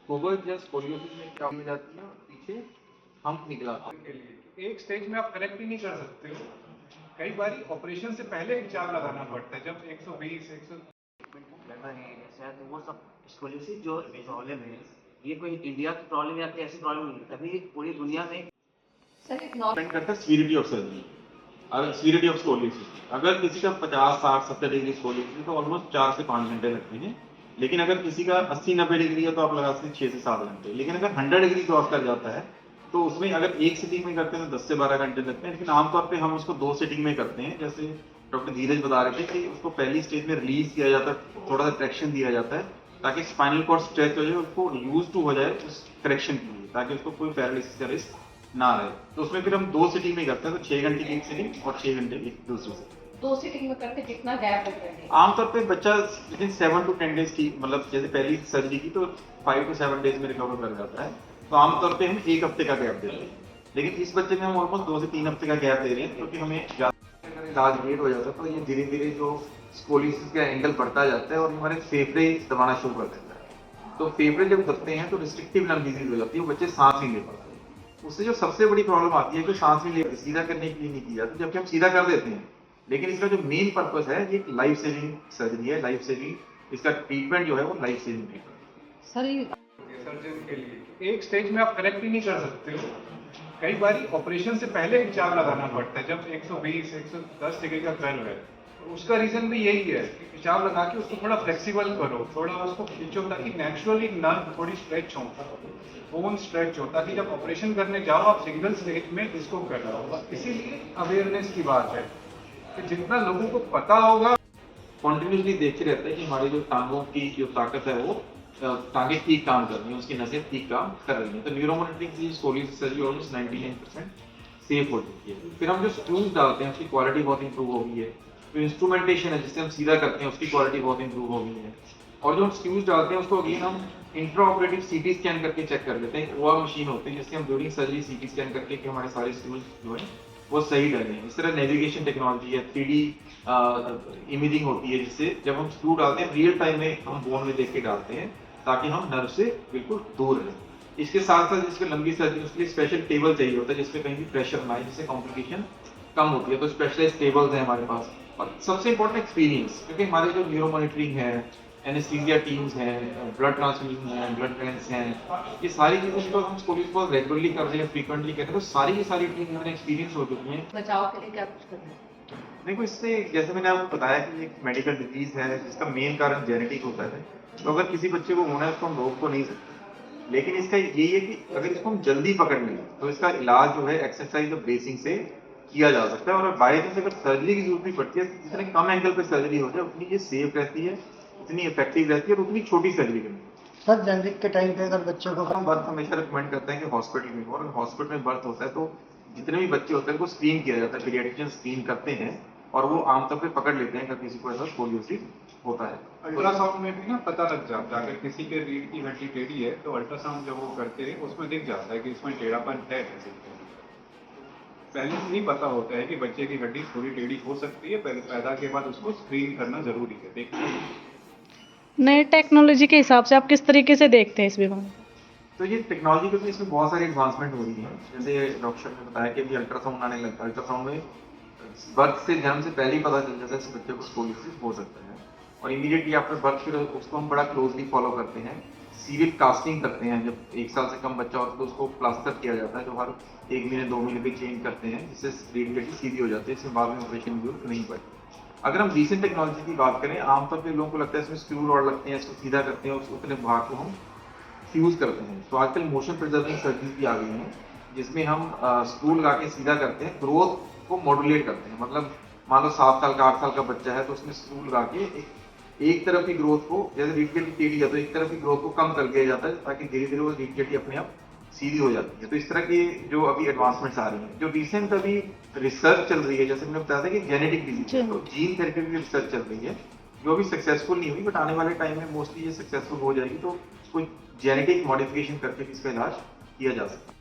गोबर या स्कोलियोसिस में क्या हो जाती है, पीछे हम्प निकला के लिए एक स्टेज में आप करेक्ट ही नहीं कर सकते हो। कई बार ऑपरेशन से पहले एक चाप लगाना पड़ता है, जब 120 100 लगा है ऐसा है, तो वो सब स्कॉलरशिप जो प्रॉब्लम है, ये कोई इंडिया की प्रॉब्लम या फिर ऐसी प्रॉब्लम नहीं है, तभी पूरी दुनिया में डिपेंड करता है सीवियरिटी ऑफ सर्जरी। अगर सीवियरिटी ऑफ स्कोलियोसिस, अगर किसी का 50 60 70 डिग्री स्कोलियोसिस है तो ऑलमोस्ट 4 से 5 घंटे लगते हैं। लेकिन अगर किसी का 80 90 डिग्री है तो आप लगा सकते हैं 6 से 7 घंटे। लेकिन अगर 100 डिग्री क्रॉस कर जाता है तो उसमें अगर एक सिटिंग में करते हैं तो 10 से 12 घंटे लगते हैं। लेकिन आमतौर पे हम उसको 2 सिटिंग में करते हैं। जैसे डॉक्टर धीरज बता रहे थे कि उसको पहली स्टेज में रिलीज किया जाता है, थोड़ा सा ट्रैक्शन दिया जाता है ताकि स्पाइनल कॉर्ड स्ट्रेच हो जाए, उसको यूज टू हो जाए उस करेक्शन के लिए, ताकि उसको कोई पैरालिसिस का रिस्क ना रहे। तो उसमें फिर हम 2 सिटिंग में करते हैं, तो 6 घंटे की एक सिटिंग और 6 घंटे की दूसरी सिटिंग। 2 सीटिंग में करके कितना गैप रखते हैं? आमतौर पे बच्चा विदिन 7 to 10 डेज की, मतलब जैसे पहली सर्जरी की तो 5 to 7 डेज में रिकवर कर जाता है। तो आमतौर पे हम 1 हफ्ते का गैप देते हैं। लेकिन इस बच्चे में हम ऑलमोस्ट 2 से 3 हफ्ते का गैप दे रहे हैं, क्योंकि हमें ज्यादा इलाज लेट हो जाता है तो ये धीरे धीरे जो स्कोलियोसिस का एंगल बढ़ता जाता है और हमारे फेफड़े दबाना शुरू कर देता है। तो फेफड़े जब दबते हैं तो रिस्ट्रिक्टिव लंग डिजीज हो जाती है, बच्चे सांस नहीं ले पाते। उससे जो सबसे बड़ी प्रॉब्लम आती है कि सांस नहीं ले, सीधा करने के लिए नहीं किया जाता, जबकि हम सीधा कर देते हैं। लेकिन इसका जो मेन पर्पस है ये लाइफ सेविंग सर्जरी है, लाइफ सेविंग, इसका ट्रीटमेंट जो है वो life saving treatment. Sir surgeon के लिए एक स्टेज में आप करेक्ट ही नहीं कर सकते हो। कई बार ऑपरेशन से पहले एक चाप लगाना पड़ता है, जब 120 110 डिग्री का कर्व है। तो उसका रीजन भी यही है कि चाप लगा के उसको थोड़ा फ्लेक्सिबल करो, थोड़ा उसको खींचो ताकि नेचुरली नर्व थोड़ी स्ट्रेच हो, बोन स्ट्रेच हो, ताकि जब ऑपरेशन करने जाओ आप सिंगल स्टेज में इसको कर रहे हो। इसीलिए अवेयरनेस की बात है कि जितना लोगों को पता होगा। कॉन्टिन्यूसली देखते रहता है कि हमारी जो टांगों की जो ताकत है वो टांगे ठीक काम कर रही हैं, उसकी नसें ठीक काम कर रही हैं। तो न्यूरोमॉनिटरिंग की स्कोलियोसिस सर्जरी ऑलमोस्ट 99% सेफ हो चुकी है। फिर हम जो स्क्रूज डालते हैं उसकी क्वालिटी बहुत इंप्रूव हो गई है। जो इंस्ट्रूमेंटेशन है जिससे हम सीधा करते हैं उसकी क्वालिटी बहुत इंप्रूव हो गई है। और जो हम स्क्रूज डालते हैं उसको अगेन हम इंट्रा ऑपरेटिव सीटी स्कैन करके चेक कर लेते हैं। वो मशीन होती है जिससे हम ड्यूरिंग सर्जरी सीटी स्कैन करके कि हमारे सारे स्क्रूज जो है वो सही डले हैं। इस तरह नेविगेशन टेक्नोलॉजी है, 3D इमेजिंग होती है, जिससे जब हम स्क्रू डालते हैं रियल टाइम में हम बोन में देख के डालते हैं ताकि हम नर्व से बिल्कुल दूर रहें। इसके साथ साथ जिसके लंबी सर्जरी उसके लिए स्पेशल टेबल चाहिए होता है जिसपे कहीं भी प्रेशर ना आए, जिससे कॉम्प्लिकेशन कम होती है। तो स्पेशलाइज्ड टेबल्स हैं हमारे पास। और सबसे इम्पोर्टेंट एक्सपीरियंस, क्योंकि हमारे जो न्यूरो मॉनिटरिंग है, एनेस्थीसिया टीम्स हैं, ब्लड ट्रांसफ्यूजन है, ब्लड ट्रांस हैं, ये सारी चीजें तो हम स्कूल को रेगुलरली कर रहे हैं, फ्रीक्वेंटली कर रहे हैं, तो सारी की सारी टीम हमारे एक्सपीरियंस हो चुकी हैं। बचाव के लिए क्या कुछ करना है? देखो, इससे जैसे मैंने आपको बताया कि एक मेडिकल डिजीज है जिसका मेन कारण जेनेटिक होता है। तो अगर किसी बच्चे को होना है उसको हम रोक तो नहीं सकते, लेकिन इसका यही है कि अगर इसको हम जल्दी पकड़ लें तो इसका इलाज जो है एक्सरसाइज और ब्रेसिंग से किया जा सकता है। और बाय चांस अगर सर्जरी की जरूरत भी पड़ती है, जितने कम एंगल पे सर्जरी हो जाए उतनी ये सेफ रहती है, उतनी इफेक्टिव रहती है और उतनी छोटी सर्जरी करनी है। सर जेनरिक के टाइम पे अगर बच्चों को हम बर्थ हमेशा रिकमेंड करते हैं कि हॉस्पिटल में हो, और हॉस्पिटल में बर्थ होता है तो जितने भी बच्चे होते हैं उनको स्क्रीन किया जाता है, पीडियाट्रिशियन स्क्रीन करते हैं और वो आमतौर पे पकड़ लेते हैं कि किसी को ऐसा स्कोलियोसिस होता है। अल्ट्रासाउंड में भी ना पता लग जाता है, अगर किसी के रीढ़ की हड्डी टेढ़ी है तो अल्ट्रासाउंड जब वो करते हैं उसमें दिख जाता है कि इसमें टेढ़ापन है। पहले से नहीं पता होता है कि बच्चे की हड्डी थोड़ी टेढ़ी हो सकती है, पहले पैदा के बाद उसको स्क्रीन करना जरूरी है। देखना नए टेक्नोलॉजी के हिसाब से आप किस तरीके से देखते हैं इस बीमारी? तो ये टेक्नोलॉजी के इसमें बहुत सारी एडवांसमेंट हो रही है। जैसे डॉक्टर ने बताया कि अभी अल्ट्रासाउंड आने लगा है। अल्ट्रासाउंड में बर्थ से, जन्म से पहले ही पता चल जाता है इस बच्चे को स्कोलियोसिस हो सकता है, और इमीडिएटली आफ्टर बर्थ फिर उसको हम बड़ा क्लोजली फॉलो करते हैं। सीरियल कास्टिंग करते हैं, जब 1 साल से कम बच्चा होता है तो उसको प्लास्टर किया जाता है, जो हर 1 महीने 2 महीने पे चेंज करते हैं, जिससे रीढ़ की हड्डी सीधी हो जाती है, इससे बाद में ऑपरेशन की जरूरत नहीं पड़ती। अगर हम रिसेंट टेक्नोलॉजी की बात करें, आमतौर पर लोगों को लगता है इसमें स्क्रू रॉड लगते हैं, इसको सीधा करते हैं, उसको उतने भाग को हम फ्यूज करते हैं। तो आजकल मोशन प्रिजर्विंग सर्जरी भी आ गई है, जिसमें हम स्क्रू लगा के सीधा करते हैं, ग्रोथ को मॉड्यूलेट करते हैं। मतलब मान लो 7 साल का 8 साल का बच्चा है तो उसमें स्क्रू लगा के एक तरफ की ग्रोथ को, जैसे रीढ़ की हड्डी टेढ़ी है तो एक तरफ की ग्रोथ को कम कर दिया जाता है ताकि धीरे धीरे वो रीढ़ की हड्डी अपने आप सीधी हो जाती है। तो इस तरह की जो अभी एडवांसमेंट्स आ रही हैं, जो रिसेंट अभी रिसर्च चल रही है, जैसे मैंने बताया था कि जेनेटिक डिजीज है, तो जीन थेरेपी की रिसर्च चल रही है जो अभी सक्सेसफुल नहीं हुई, बट आने वाले टाइम में मोस्टली ये सक्सेसफुल हो जाएगी। तो कोई जेनेटिक मॉडिफिकेशन करके इसका इलाज किया जा सकता है।